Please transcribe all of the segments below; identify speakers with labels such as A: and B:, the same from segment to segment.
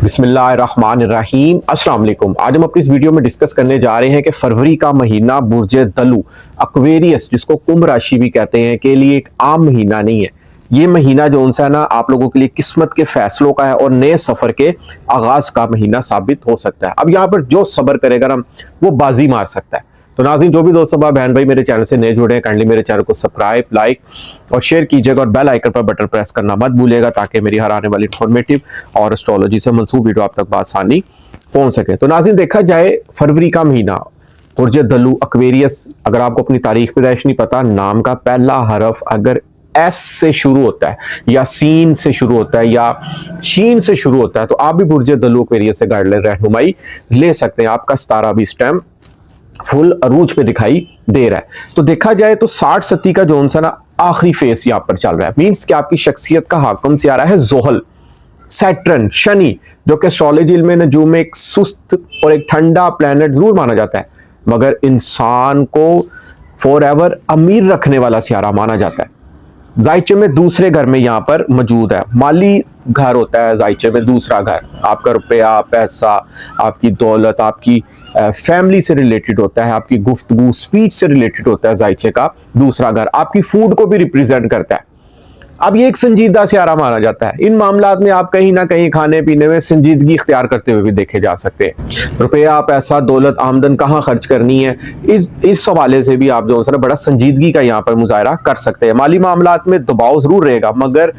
A: बिस्मिल्लाहिर्रहमानिर्रहीम। अस्सलाम वालेकुम। आज हम अपनी इस वीडियो में डिस्कस करने जा रहे हैं कि फरवरी का महीना बुर्ज दलू एक्वेरियस, जिसको कुंभ राशि भी कहते हैं, के लिए एक आम महीना नहीं है। ये महीना जो उनसा ना आप लोगों के लिए किस्मत के फैसलों का है और नए सफर के आगाज का महीना साबित हो सकता है। अब यहाँ पर जो सब्र करेगा ना वो बाजी मार सकता है। तो नाज़रीन, जो भी दोस्तों बहन भाई मेरे चैनल से नए जुड़े हैं, काइंडली मेरे चैनल को सब्सक्राइब, लाइक और शेयर कीजिएगा और बेल आइकन पर बटन प्रेस करना मत भूलिएगा ताकि मेरी हर आने वाली इंफॉर्मेटिव और एस्ट्रोलॉजी से मंसूब वीडियो आप तक बआसानी पहुंच सके। तो नाज़रीन, देखा जाए फरवरी का महीना बुर्ज दलू एक्वेरियस, अगर आपको अपनी तारीख पैदाइश नहीं पता, नाम का पहला हरफ अगर एस से शुरू होता है या सीन से शुरू होता है या शीन से शुरू होता है तो आप भी बुर्ज दलू एक्वेरियस से गाइडलाइन रहनुमाई ले सकते हैं। आपका सितारा भी इस टाइम फुल अरूज पे दिखाई दे रहा है। तो देखा जाए तो 60 सती का जो सा ना आखिरी फेस यहाँ पर चल रहा है। मींस कि आपकी शख्सियत का हाकम से आ रहा है जोहल, सैटर्न, शनि, जो कि एस्ट्रोलॉजी में नजूम में एक सुस्त और एक ठंडा प्लेनेट जरूर माना जाता है, मगर इंसान को फॉर एवर अमीर रखने वाला सियारा माना जाता है। जायचे में दूसरे घर में यहाँ पर मौजूद है। माली घर होता है जायचे में दूसरा घर, आपका रुपया, पैसा, आपकी दौलत, आपकी फैमिली से रिलेटेड होता है, आपकी गुफ्तगू, स्पीच से रिलेटेड होता है। जायचे का दूसरा घर आपकी फूड को भी रिप्रेजेंट करता है। अब ये एक संजीदा सियारा माना जाता है। इन मामलात में आप कहीं ना कहीं खाने पीने में संजीदगी इख्तियार करते हुए भी देखे जा सकते हैं। रुपया, पैसा, दौलत, आमदन कहाँ खर्च करनी है, इस हवाले से भी आप जो है बड़ा संजीदगी का यहाँ पर मुजाहरा कर सकते हैं। माली मामलात में दबाव जरूर रहेगा, मगर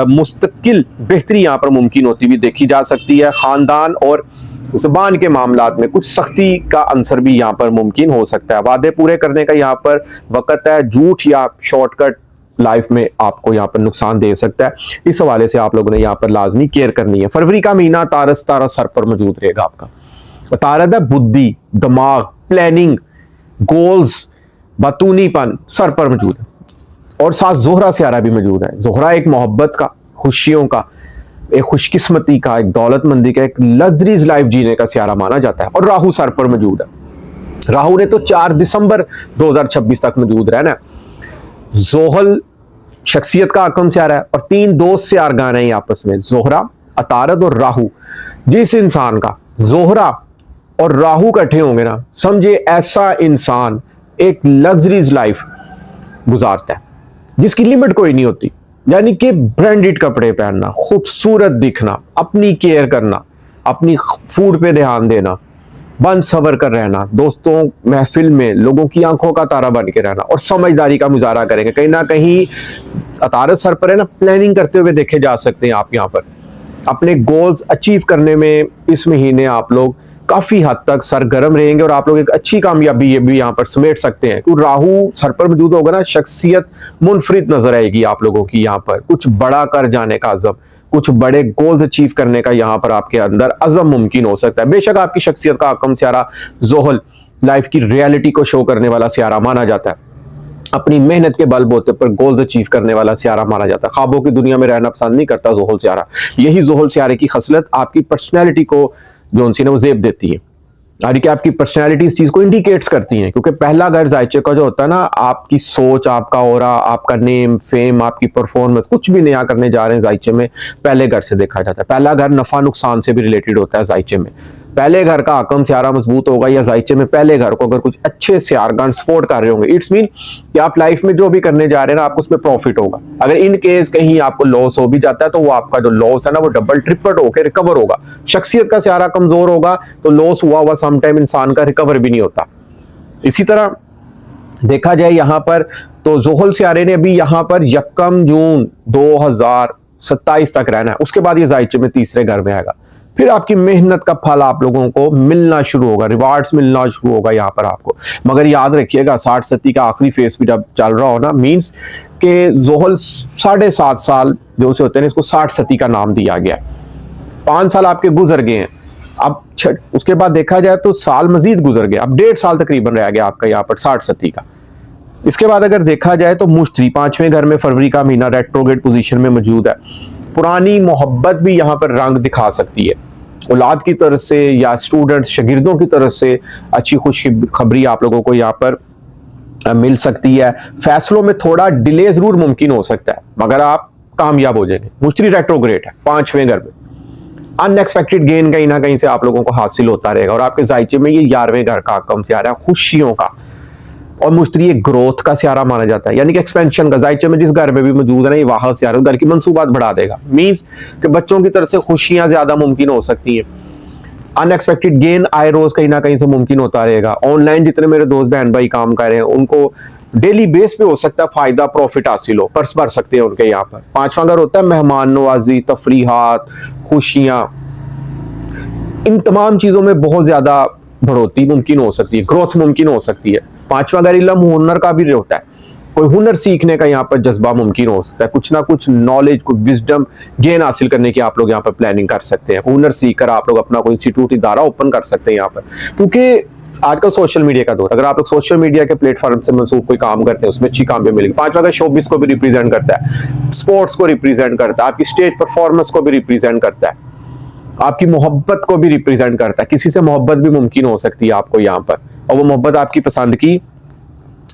A: मुस्तकिल बेहतरी यहाँ पर मुमकिन होती हुई देखी जा सकती है। खानदान और ज़बान के मामलात में कुछ सख्ती का अंसर भी यहाँ पर मुमकिन हो सकता है। वादे पूरे करने का यहाँ पर वक़्त है। झूठ या शॉर्टकट लाइफ में आपको यहाँ पर नुकसान दे सकता है। इस हवाले से आप लोगों ने यहाँ पर लाजमी केयर करनी है। फरवरी का महीना तारस तारा सर पर मौजूद रहेगा। आपका तारत है बुद्धि, दिमाग, प्लानिंग, गोल्स, बतूनीपन सर पर मौजूद है। और साथ जोहरा सियारा भी मौजूद है। जोहरा एक मोहब्बत का, खुशियों का, एक खुशकिस्मती का, एक दौलतमंदी का, एक लग्जरीज लाइफ जीने का सियारा माना जाता है। और राहु सर पर मौजूद है। राहु ने तो 4 दिसंबर 2026 तक मौजूद रहना है। जोहल शख्सियत का आकम सियारा है और 3 दोस्त सियार गाने हैं आपस में, जोहरा, अतारद और राहु। जिस इंसान का जोहरा और राहु इकट्ठे होंगे ना, समझे ऐसा इंसान एक लग्जरीज लाइफ गुजारता है जिसकी लिमिट कोई नहीं होती। यानी कि ब्रांडेड कपड़े पहनना, खूबसूरत दिखना, अपनी केयर करना, अपनी फूड पे ध्यान देना, बन सवर कर रहना, दोस्तों महफिल में लोगों की आंखों का तारा बन के रहना और समझदारी का मुजाहरा करेंगे। कहीं ना कहीं अतारत सर पर है ना, प्लानिंग करते हुए देखे जा सकते हैं आप यहाँ पर। अपने गोल्स अचीव करने में इस महीने आप लोग काफी हद तक सरगर्म रहेंगे और आप लोग एक अच्छी कामयाबी ये भी यहाँ पर समेट सकते हैं। क्योंकि राहु सर पर मौजूद होगा ना, शख्सियत मुनफरिद नजर आएगी आप लोगों की। यहाँ पर कुछ बड़ा कर जाने का अज़म, कुछ बड़े गोल्स अचीव करने का यहाँ पर आपके अंदर अज़म मुमकिन हो सकता है। बेशक आपकी शख्सियत का आकम सियारा जोहल लाइफ की रियलिटी को शो करने वाला सियारा माना जाता है। अपनी मेहनत के बलबूते पर गोल्स अचीव करने वाला सियारा माना जाता है। ख्वाबों की दुनिया में रहना पसंद नहीं करता जोहल सियारा। यही जोहल सियारे की खसलत आपकी पर्सनैलिटी को जो उनसी ने वो जेब देती है, यानी कि आपकी पर्सनैलिटी इस चीज को इंडिकेट्स करती है। क्योंकि पहला घर जायचे का जो होता है ना, आपकी सोच, आपका ऑरा, आपका नेम, फेम, आपकी परफॉर्मेंस, कुछ भी नया करने जा रहे हैं जायचे में, पहले घर से देखा जाता है। पहला घर नफा नुकसान से भी रिलेटेड होता है। जायचे में पहले घर का आकम सियारा मजबूत होगा या जायचे में पहले घर को अगर कुछ अच्छे सियारगान सपोर्ट कर रहे होंगे, इट्स मीन कि आप लाइफ में जो भी करने जा रहे हैं ना, आपको उसमें प्रॉफिट होगा। अगर इन केस कहीं आपको लॉस हो भी जाता है तो वो आपका जो लॉस है ना वो डबल ट्रिपल होकर रिकवर होगा। शख्सियत का सियारा कमजोर होगा तो लॉस हुआ समटाइम इंसान का रिकवर भी नहीं होता। इसी तरह देखा जाए यहाँ पर तो जोहल सियारे ने अभी यहाँ पर 1 जून 2027 तक रहना है। उसके बाद ये जायचे में तीसरे घर में आएगा। फिर आपकी मेहनत का फल आप लोगों को मिलना शुरू होगा, रिवार्ड्स मिलना शुरू होगा यहाँ पर आपको। मगर याद रखिएगा 60 सती का आखिरी फेस भी जब चल रहा हो ना, मींस के जोहल 7.5 साल जो से होते हैं, इसको 60 सती का नाम दिया गया। 5 साल आपके गुजर गए हैं। अब उसके बाद देखा जाए तो साल मजीद गुजर गए। अब 1.5 साल तकरीबन रह गया आपका यहाँ पर 60 सती का। इसके बाद अगर देखा जाए तो मुश्तरी 5वें घर में फरवरी का महीना रेट्रोग्रेड पोजीशन में मौजूद है। पुरानी मोहब्बत भी यहाँ पर रंग दिखा सकती है। औलाद की तरफ से या स्टूडेंट्स, शागिर्दों की तरफ से अच्छी खुशखबरी आप लोगों को यहाँ पर मिल सकती है। फैसलों में थोड़ा डिले जरूर मुमकिन हो सकता है, मगर आप कामयाब हो जाएंगे। मुश्तरी रेट्रोग्रेड है 5वें घर में। अनएक्सपेक्टेड गेन कहीं ना कहीं से आप लोगों को हासिल होता रहेगा। और आपके जायचे में ये 11वें घर का कम से आ रहा है खुशियों का, और मुश्तरी ग्रोथ का सियारा माना जाता है, यानी कि एक्सपेंशन का। जायचे में जिस घर में भी मौजूद है ना, ये वाह सियारा घर की मंसूबात बढ़ा देगा। मींस कि बच्चों की तरफ से खुशियां ज्यादा मुमकिन हो सकती हैं। अनएक्सपेक्टेड गेन आए रोज कहीं ना कहीं से मुमकिन होता रहेगा। ऑनलाइन जितने मेरे दोस्त बहन भाई काम कर रहे हैं उनको डेली बेस पे हो सकता है फायदा प्रॉफिट हासिल हो, पर्स भर सकते हैं उनके यहाँ पर। 5वां घर होता है मेहमान नवाजी, तफरीहात, खुशियां, इन तमाम चीजों में बहुत ज्यादा बढ़ोतरी मुमकिन हो सकती है, ग्रोथ मुमकिन हो सकती है। 5वां घर इल्म हुनर का भी होता है, कोई हुनर सीखने का यहाँ पर जज्बा मुमकिन हो सकता है, कुछ ना कुछ नॉलेज, कोई विजडम गेन हासिल करने की आप लोग यहाँ पर प्लानिंग कर सकते हैं। हुनर सीख कर आप लोग अपना कोई इंस्टीट्यूट इदारा ओपन कर सकते हैं यहाँ पर, क्योंकि आजकल सोशल मीडिया का दौर, अगर आप लोग सोशल मीडिया के प्लेटफॉर्म से मंसूब कोई काम करते हैं उसमें अच्छी काम भी मिलेगी। 5वां घर शोबिस को भी रिप्रेजेंट करता है, स्पोर्ट्स को रिप्रेजेंट करता है, आपकी स्टेज परफॉर्मेंस को भी रिप्रेजेंट करता है, आपकी मोहब्बत को भी रिप्रेजेंट करता है। किसी से मोहब्बत भी मुमकिन हो सकती है आपको यहाँ पर, और वो मोहब्बत आपकी पसंद की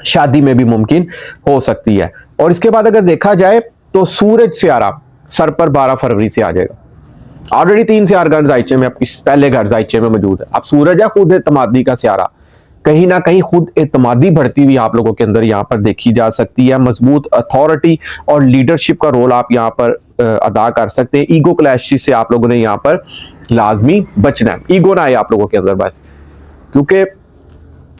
A: शादी में भी मुमकिन हो सकती है। और इसके बाद अगर देखा जाए तो सूरज सियारा सर पर 12 फरवरी से आ जाएगा। ऑलरेडी 3 सियार घर जायचे में, आपकी पहले घर जायचे में मौजूद है। अब सूरज है खुद एतमादी का सियारा, कहीं ना कहीं खुद एतमादी बढ़ती हुई आप लोगों के अंदर यहाँ पर देखी जा सकती है। मजबूत अथॉरिटी और लीडरशिप का रोल आप यहाँ पर अदा कर सकते हैं। ईगो क्लैश से आप लोगों ने यहाँ पर लाजमी बचना है, ईगो ना आए आप लोगों के अंदर बस, क्योंकि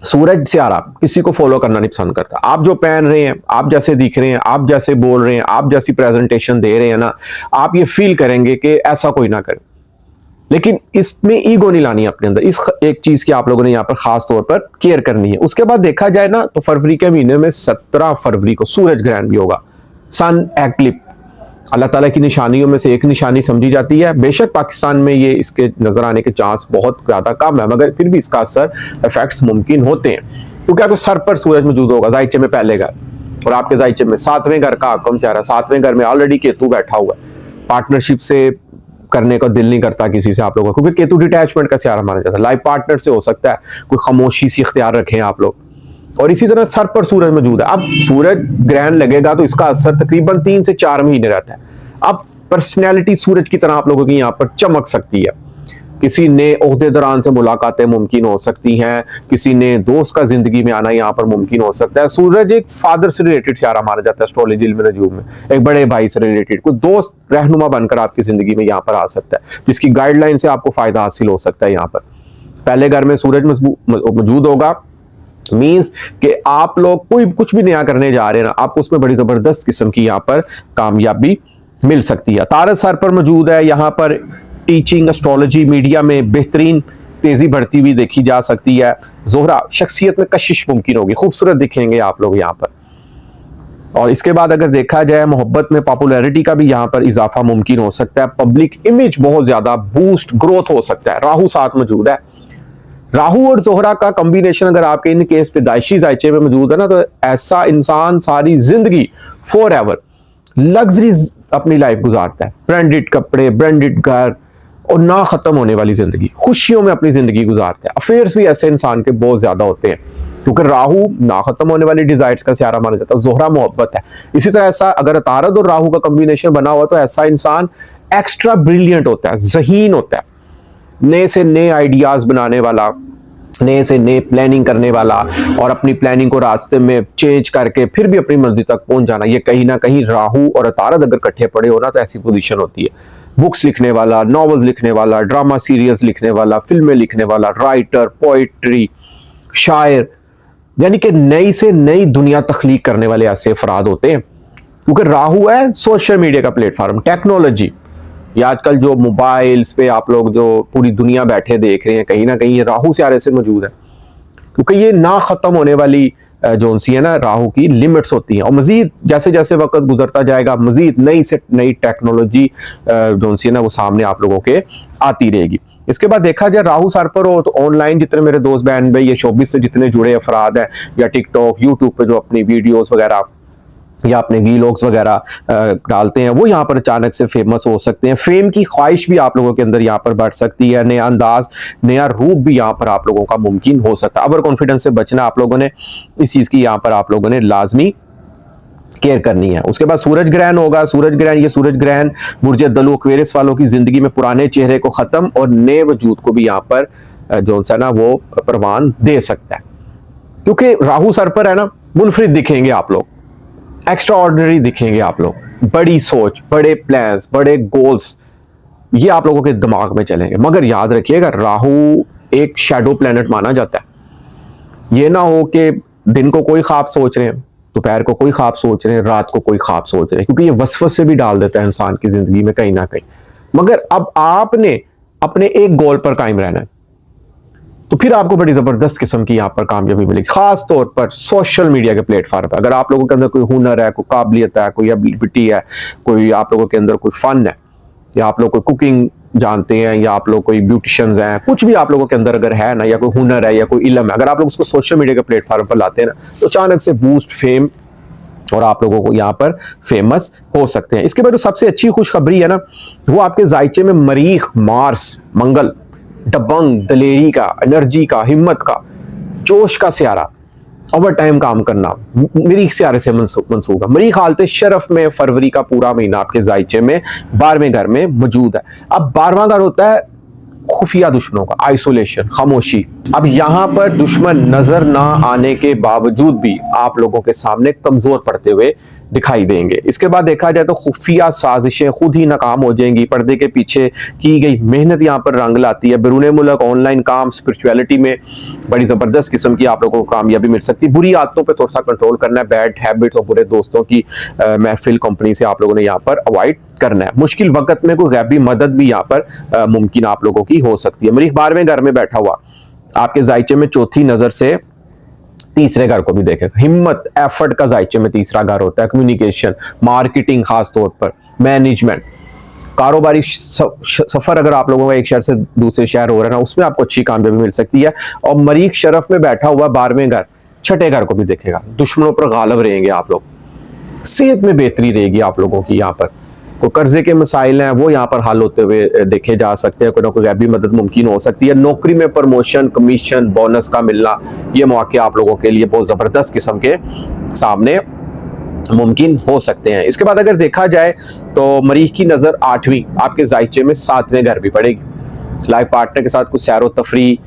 A: सूरज सियारा किसी को फॉलो करना नहीं पसंद करता। आप जो पहन रहे हैं, आप जैसे दिख रहे हैं, आप जैसे बोल रहे हैं, आप जैसी प्रेजेंटेशन दे रहे हैं ना, आप ये फील करेंगे कि ऐसा कोई ना करे। लेकिन इसमें ईगो नहीं लानी अपने अंदर, इस एक चीज की आप लोगों ने यहाँ पर खास तौर पर केयर करनी है। उसके बाद देखा जाए ना तो फरवरी के महीने में 17 फरवरी को सूरज ग्रहण भी होगा, सन एक्लिप। अल्लाह ताला की निशानियों में से एक निशानी समझी जाती है। बेशक पाकिस्तान में ये इसके नजर आने के चांस बहुत ज्यादा कम है, मगर फिर भी इसका असर इफेक्ट्स मुमकिन होते हैं, क्योंकि आपके सर पर सूरज मौजूद होगा, जायचे में पहले घर, और आपके जायचे में 7वें घर का आकम से आ रहा है। 7वें घर में ऑलरेडी केतु बैठा हुआ है। पार्टनरशिप से करने का दिल नहीं करता किसी से आप लोगों को, क्योंकि केतु डिटैचमेंट का सियारा माना जाता है। लाइफ पार्टनर से हो सकता है कोई खामोशी सी इख्तियार रखें आप लोग। और इसी तरह सर पर सूरज मौजूद है। अब सूरज ग्रहण लगेगा तो इसका असर तकरीबन 3 से 4 महीने रहता है। अब पर्सनैलिटी सूरज की तरह आप लोगों की यहाँ पर चमक सकती है। किसी नए ओहदेदारान से मुलाकातें मुमकिन हो सकती हैं, किसी ने दोस्त का जिंदगी में आना यहाँ पर मुमकिन हो सकता है। सूरज एक फादर से रिलेटेड सियारा माना जाता है एस्ट्रोलॉजी इल्म नजूम में, एक बड़े भाई से रिलेटेड कोई दोस्त रहनुमा बनकर आपकी जिंदगी में यहाँ पर आ सकता है, जिसकी गाइडलाइन से आपको फायदा हासिल हो सकता है। यहाँ पर पहले घर में सूरज मौजूद होगा, मीन्स कि आप लोग कोई कुछ भी नया करने जा रहे हैं ना, आपको उसमें बड़ी जबरदस्त किस्म की यहाँ पर कामयाबी मिल सकती है। तारक सर पर मौजूद है, यहाँ पर टीचिंग, एस्ट्रोलॉजी, मीडिया में बेहतरीन तेजी बढ़ती हुई देखी जा सकती है। जोहरा शख्सियत में कशिश मुमकिन होगी, खूबसूरत दिखेंगे आप लोग यहाँ पर। और इसके बाद अगर देखा जाए मोहब्बत में पॉपुलैरिटी का भी यहाँ पर इजाफा मुमकिन हो सकता है। पब्लिक इमेज बहुत ज्यादा बूस्ट ग्रोथ हो सकता है। राहु साथ मौजूद है। राहु और जोहरा का कॉम्बिनेशन अगर आपके इन केस पैदाइशी जायचे में मौजूद है ना, तो ऐसा इंसान सारी जिंदगी फॉर एवर लग्जरी अपनी लाइफ गुजारता है। ब्रांडेड कपड़े, ब्रांडेड घर और ना खत्म होने वाली जिंदगी, खुशियों में अपनी जिंदगी गुजारता है। अफेयर्स भी ऐसे इंसान के बहुत ज्यादा होते हैं, क्योंकि राहु ना खत्म होने वाली डिजायर्स का सियारा माना जाता है, जोहरा मोहब्बत है। इसी तरह ऐसा अगर तारद और राहु का कॉम्बिनेशन बना हुआ तो ऐसा इंसान एक्स्ट्रा ब्रिलियंट होता है, ज़हीन होता है, नए से नए आइडियाज बनाने वाला, नए से नए प्लानिंग करने वाला, और अपनी प्लानिंग को रास्ते में चेंज करके फिर भी अपनी मंजिल तक पहुंच जाना। ये कहीं ना कहीं राहु और अतारद अगर इकट्ठे पड़े हो ना तो ऐसी पोजीशन होती है। बुक्स लिखने वाला, नॉवेल्स लिखने वाला, ड्रामा सीरियल्स लिखने वाला, फिल्में लिखने वाला, राइटर, पोइट्री, शायर, यानी कि नई से नई दुनिया तख्लीक करने वाले ऐसे अफराद होते हैं। क्योंकि राहु है सोशल मीडिया का प्लेटफॉर्म, टेक्नोलॉजी, ये आजकल जो मोबाइल्स पे आप लोग जो पूरी दुनिया बैठे देख रहे हैं, कहीं ना कहीं ये राहु सियारे से मौजूद है। क्योंकि ये ना खत्म होने वाली जो सी है ना, राहु की लिमिट्स होती हैं, और मजीद जैसे जैसे वक्त गुजरता जाएगा मजीद नई से नई टेक्नोलॉजी जो सी है ना वो सामने आप लोगों के आती रहेगी। इसके बाद देखा जाए राहु सर पर हो तो ऑनलाइन जितने मेरे दोस्त बहन भाई ये शोबिस से जितने जुड़े अफराद हैं, या टिकटॉक, यूट्यूब पे जो अपनी वीडियोस वगैरह या अपने वीलॉग्स वगैरह डालते हैं, वो यहाँ पर अचानक से फेमस हो सकते हैं। फेम की ख्वाहिश भी आप लोगों के अंदर यहाँ पर बढ़ सकती है। नया अंदाज, नया रूप भी यहाँ पर आप लोगों का मुमकिन हो सकता है। ओवर कॉन्फिडेंस से बचना आप लोगों ने, इस चीज़ की यहाँ पर आप लोगों ने लाजमी केयर करनी है। उसके बाद सूरज ग्रहण होगा। सूरज ग्रहण, ये सूरज ग्रहण बुर्ज दलु एक्वेरियस वालों की जिंदगी में पुराने चेहरे को खत्म और नए वजूद को भी यहाँ पर जो सा ना वो परवान दे सकता है, क्योंकि राहु सर पर है ना। मुनफरिद दिखेंगे आप लोग, एक्स्ट्रा ऑर्डिनरी दिखेंगे आप लोग, बड़ी सोच, बड़े प्लान्स, बड़े गोल्स, ये आप लोगों के दिमाग में चलेंगे। मगर याद रखिएगा, राहु एक शैडो प्लेनेट माना जाता है। ये ना हो कि दिन को कोई ख्वाब सोच रहे हैं, दोपहर को कोई ख्वाब सोच रहे हैं, रात को कोई ख्वाब सोच रहे हैं, क्योंकि ये वसवस से भी डाल देता है इंसान की जिंदगी में कहीं ना कहीं। मगर अब आपने अपने एक गोल पर कायम रहना है, तो फिर आपको बड़ी जबरदस्त किस्म की यहाँ पर कामयाबी मिलेगी। खास तौर पर सोशल मीडिया के प्लेटफॉर्म पर अगर आप लोगों के अंदर कोई हुनर है, कोई काबिलियत है, कोई एबिलिटी है, कोई आप लोगों के अंदर कोई फन है, या आप लोग कोई कुकिंग जानते हैं, या आप लोग कोई ब्यूटिशियंस हैं, कुछ भी आप लोगों के अंदर अगर है ना, या कोई हुनर है या कोई इल्म है, अगर आप लोग उसको सोशल मीडिया के प्लेटफॉर्म पर लाते हैं ना, तो अचानक से बूस्ट, फेम, और आप लोगों को यहाँ पर फेमस हो सकते हैं। इसके बाद जो सबसे अच्छी खुशखबरी है ना, वो आपके जायचे में मरीख, मार्स, मंगल, दबंग, दलेरी का, एनर्जी का, हिम्मत का, जोश का सियारा, ओवर टाइम काम करना, मरीख सियारे से मंसूब है। मरीख हालत शरफ में फरवरी का पूरा महीना आपके जायचे में 12वें घर में मौजूद है। अब 12वां घर होता है खुफिया दुश्मनों का, आइसोलेशन, खामोशी। अब यहां पर दुश्मन नजर ना आने के बावजूद भी आप लोगों के सामने कमजोर पड़ते हुए दिखाई देंगे। इसके बाद देखा जाए तो खुफिया साजिशें खुद ही नाकाम हो जाएंगी। पर्दे के पीछे की गई मेहनत यहाँ पर रंग लाती है। बैरून मुल्क ऑनलाइन काम, स्पिरिचुअलिटी में बड़ी जबरदस्त किस्म की आप लोगों को कामयाबी मिल सकती है। बुरी आदतों पर थोड़ा सा कंट्रोल करना है, बैड हैबिट्स और बुरे दोस्तों की महफिल, कंपनी से आप लोगों ने यहाँ पर अवॉइड करना है। मुश्किल वक्त में कोई गैबी मदद भी यहाँ पर मुमकिन आप लोगों की हो सकती है। मरीख 12वें घर में बैठा हुआ आपके जायचे में चौथी नजर से तीसरे घर को भी देखेगा। हिम्मत, एफर्ट का जायचे में तीसरा घर होता है। कम्युनिकेशन, मार्केटिंग, खास तौर पर मैनेजमेंट, कारोबारी सफर अगर आप लोगों का एक शहर से दूसरे शहर हो रहा है ना, उसमें आपको अच्छी कामयाबी मिल सकती है। और मरीख शरफ में बैठा हुआ 12वें घर छठे घर को भी देखेगा। दुश्मनों पर गालिब रहेंगे आप लोग। सेहत में बेहतरी रहेगी आप लोगों की। यहाँ पर कोई कर्जे के मसाइल हैं वो यहाँ पर हल होते हुए देखे जा सकते हैं। कोई ना कोई गैबी मदद मुमकिन हो सकती है। नौकरी में प्रमोशन, कमीशन, बोनस का मिलना, ये मौके आप लोगों के लिए बहुत जबरदस्त किस्म के सामने मुमकिन हो सकते हैं। इसके बाद अगर देखा जाए तो मरीख की नजर 8वीं आपके जायचे में 7वें घर भी पड़ेगी। लाइफ पार्टनर के साथ कुछ सैर व तफरी,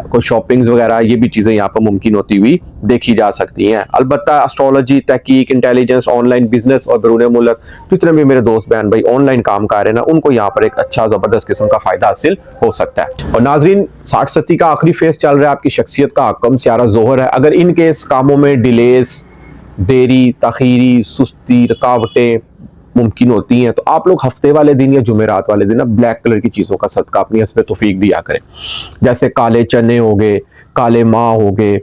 A: कोई शॉपिंग्स वगैरह, ये भी चीजें यहाँ पर मुमकिन होती हुई देखी जा सकती हैं। अलबत्ता एस्ट्रोलॉजी, तहकीक, इंटेलिजेंस, ऑनलाइन बिजनेस और बैरून मुल्क जितने भी मेरे दोस्त बहन भाई ऑनलाइन काम कर रहे हैं ना, उनको यहाँ पर एक अच्छा जबरदस्त किस्म का फायदा हासिल हो सकता है। और नाजरीन, 60-70 का आखिरी फेज चल रहा है। आपकी शख्सियत का हकम सियारा जोहर है। अगर इन केस कामों में डिलेस, देरी, ताखीरी, सुस्ती, रुकावटें मुमकिन होती हैं, तो आप लोग हफ्ते वाले दिन या जुमेरात वाले दिन ना ब्लैक कलर की चीज़ों का सदका अपनी हस्बे तौफीक दिया करें। जैसे काले चने हो गए, काले माह हो गए,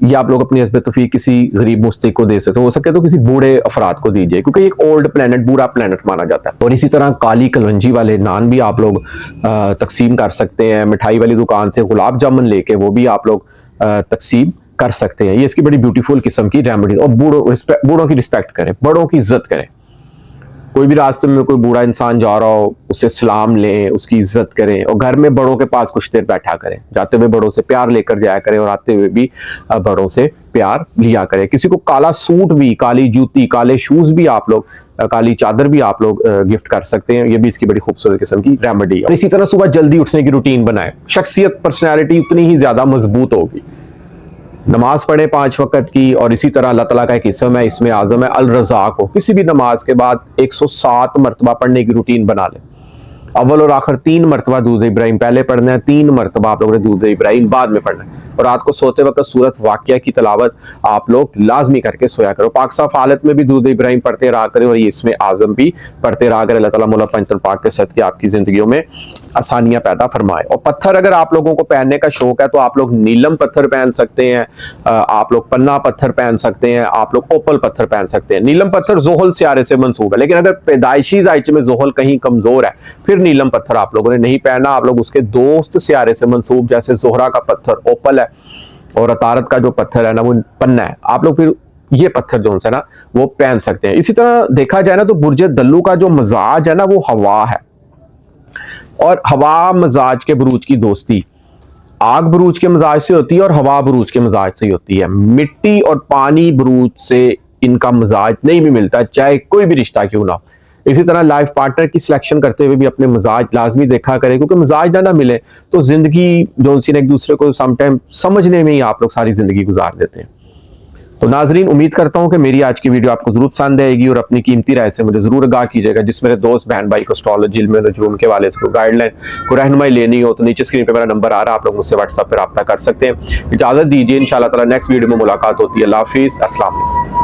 A: या आप लोग अपनी हस्बे तौफीक किसी गरीब मुस्तहिक को दे सकते हो सके तो किसी बूढ़े अफराद को दीजिए, क्योंकि एक ओल्ड प्लेनेट, बुरा प्लेनेट माना जाता है। और इसी तरह काली कलवंजी वाले नान भी आप लोग तकसीम कर सकते हैं। मिठाई वाली दुकान से गुलाब जामुन लेके वो भी आप लोग तकसीम कर सकते हैं। ये इसकी बड़ी ब्यूटीफुल किस्म की रेमेडी। और बूढ़ों की रिस्पेक्ट करें, बड़ों की इज्जत करें। कोई भी रास्ते में कोई बूढ़ा इंसान जा रहा हो, उसे सलाम लें, उसकी इज्जत करें। और घर में बड़ों के पास कुछ देर बैठा करें। जाते हुए बड़ों से प्यार लेकर जाया करें और आते हुए भी बड़ों से प्यार लिया करें। किसी को काला सूट भी, काली जूती, काले शूज भी आप लोग, काली चादर भी आप लोग गिफ्ट कर सकते हैं। ये भी इसकी बड़ी खूबसूरत किस्म की रेमेडी है। इसी तरह सुबह जल्दी उठने की रूटीन बनाएं। शख्सियत, पर्सनैलिटी उतनी ही ज्यादा मजबूत होगी। नमाज पढ़े 5 वक्त की। और इसी तरह अल्लाह ताला का एक इसम है, इसमें आज़म है अल रज़ाक को किसी भी नमाज के बाद 107 मरतबा पढ़ने की रूटीन बना लें। अव्वल और आखिर 3 मरतबा दूध इब्राहिम पहले पढ़ना है, 3 मरतबा आप लोगों ने दूध इब्राहिम बाद में पढ़ना है। और रात को सोते वक्त सूरत वाक़िया की तलावत आप लोग लाजमी करके सोया करो। पाक साफ हालत में भी दूध इब्राहिम पढ़ते रहा करें और ये इसमें आज़म भी पढ़ते रहा करें। अल्लाह ताला मौला पंचतन पाक के सदके आपकी जिंदगियों में आसानियां पैदा फरमाए। और पत्थर अगर आप लोगों को पहनने का शौक है तो आप लोग नीलम पत्थर पहन सकते हैं, आप लोग पन्ना पत्थर पहन सकते हैं, आप लोग ओपल पत्थर पहन सकते हैं। नीलम पत्थर जोहल सियारे से मंसूब है, लेकिन अगर पैदाइशी जायचे में जोहल कहीं कमजोर है फिर नीलम पत्थर आप लोगों ने नहीं पहनना। आप लोग उसके दोस्त सियारे से मंसूब, जैसे जोहरा का पत्थर ओपल है और अतारत का जो पत्थर है ना वो पन्ना है, आप लोग फिर ये पत्थर जो है ना वो पहन सकते हैं। इसी तरह देखा जाए ना तो बुर्ज दल्लू का जो मजाज है ना वो हवा है। और हवा मजाज के बुरूज की दोस्ती आग बुरूज के मजाज से होती है और हवा बुरूज के मजाज से होती है। मिट्टी और पानी बुरूज से इनका मिजाज नहीं भी मिलता, चाहे कोई भी रिश्ता क्यों ना हो। इसी तरह लाइफ पार्टनर की सिलेक्शन करते हुए भी अपने मिजाज लाजमी देखा करें, क्योंकि मिजाज ना मिले तो जिंदगी जो उनसे एक दूसरे को समटाइम समझने में ही आप लोग सारी जिंदगी गुजार देते हैं। तो नाजरीन, उम्मीद करता हूं कि मेरी आज की वीडियो आपको जरूर पसंद आएगी और अपनी कीमती राय से मुझे जरूर आगाह कीजिएगा। जिस मेरे दोस्त बहन भाई को एस्ट्रोलॉजी इल्म नजूम के वाले को गाइडलाइन को रहनुमाई लेनी हो तो नीचे स्क्रीन पे मेरा नंबर आ रहा है, आप लोग मुझसे व्हाट्सएप पर रब्ता कर सकते हैं। इजाजत दीजिए, इंशाल्लाह ताला नेक्स्ट वीडियो में मुलाकात होती है। अल्लाह हाफिज़, अस्सलाम वालेकुम।